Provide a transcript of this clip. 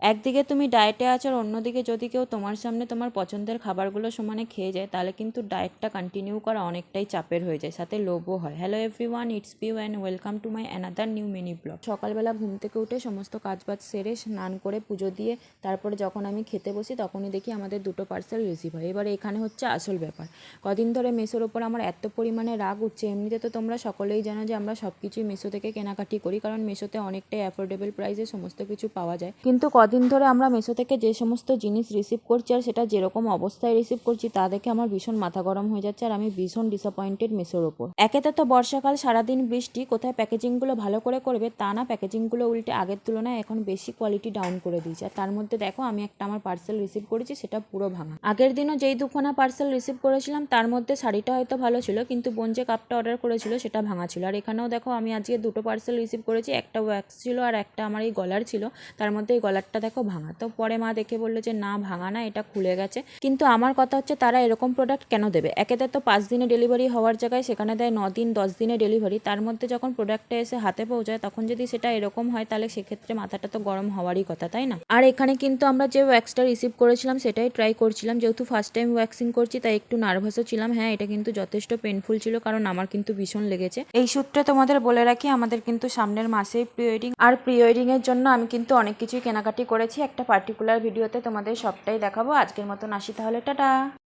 একদিকে তুমি ডায়েটে আছো আর অন্যদিকে যদি কেউ তোমার সামনে তোমার পছন্দের খাবারগুলো সমানে খেয়ে যায় তাহলে কিন্তু ডায়েটটা কন্টিনিউ করা অনেকটাই চাপের হয়ে যায়, সাথে লোভও হয়। Hello everyone, it's Piu and welcome to my another new mini vlog. সকালবেলা ঘুম থেকে উঠে সমস্ত কাজবাজ সেরে স্নান করে পুজো দিয়ে তারপরে যখন আমি খেতে বসি তখনই দেখি আমাদের দুটো পার্সেল রিসিভ হয়। এবারে এখানে হচ্ছে আসল ব্যাপার, কদিন ধরে মেসোর ওপর আমার এত পরিমাণে রাগ উঠছে। এমনিতে তো তোমরা সকলেই জানো যে আমরা সব কিছুই মেসো থেকে কেনাকাটি করি, কারণ মেসোতে অনেকটাই অ্যাফোর্ডেবল প্রাইসে সমস্ত কিছু পাওয়া যায়। কিন্তু কদিন ধরে আমরা মেসো থেকে যে সমস্ত জিনিস রিসিভ করছি আর সেটা যেরকম অবস্থায় রিসিভ করছি তা দেখে আমার ভীষণ মাথা গরম হয়ে যাচ্ছে আর আমি ভীষণ ডিসঅ্যাপয়েন্টেড মেসোর ওপর। একেতে তো বর্ষাকাল, সারাদিন বৃষ্টি, কোথায় প্যাকেজিংগুলো ভালো করে করবে তা না, প্যাকেজিংগুলো উল্টে আগের তুলনায় এখন বেশি কোয়ালিটি ডাউন করে দিয়েছে। আর তার মধ্যে দেখো আমি একটা আমার পার্সেল রিসিভ করেছি, সেটা পুরো ভাঙা। আগের দিনও যেই দুখানা পার্সেল রিসিভ করেছিলাম তার মধ্যে শাড়িটা হয়তো ভালো ছিল, কিন্তু বোন যে কাপটা অর্ডার করেছিল সেটা ভাঙা ছিল। আর এখানেও দেখো আমি আজকে দুটো পার্সেল রিসিভ করেছি, একটা ওয়্যাক্স ছিল আর একটা আমার এই গলার ছিল, তার মধ্যে এই গলারটা দেখো ভাঙা। তো পরে মা দেখে বললো যে না ভাঙা না, এটা খুলে গেছে। কিন্তু আমার কথা হচ্ছে তারা এরকম প্রোডাক্ট কেন দেবে? একেতে তো 5 দিনে ডেলিভারি হওয়ার জায়গায় সেখানে দেয় 9 দিন 10 দিনে ডেলিভারি। তার মধ্যে যখন প্রোডাক্টটা এসে হাতে পৌঁছায় তখন যদি সেটা এরকম হয় তাহলে সেক্ষেত্রে মাথাটা তো গরম হওয়ারই কথা, তাই না? আর এখানে কিন্তু আমরা যে ওয়্যাক্সটা রিসিভ করেছিলাম সেটাই ট্রাই করছিলাম, যেহেতু ফার্স্ট টাইম ওয়্যাক্সিং করছি তাই একটু নার্ভাসও ছিলাম। হ্যাঁ, এটা কিন্তু যথেষ্ট পেনফুল ছিল, কারণ আমার কিন্তু ভীষণ লেগেছে। এই সূত্রে তোমাদের বলে রাখি আমাদের কিন্তু সামনের মাসেই প্রি ওয়েডিং, আর প্রি ওয়েডিং এর জন্য আমি কিন্তু অনেক কিছুই কেনাকাটি করেছি। একটা পার্টিকুলার ভিডিওতে তোমাদের সবটাই দেখাবো। আজকের মতন আসি তাহলে, টাটা।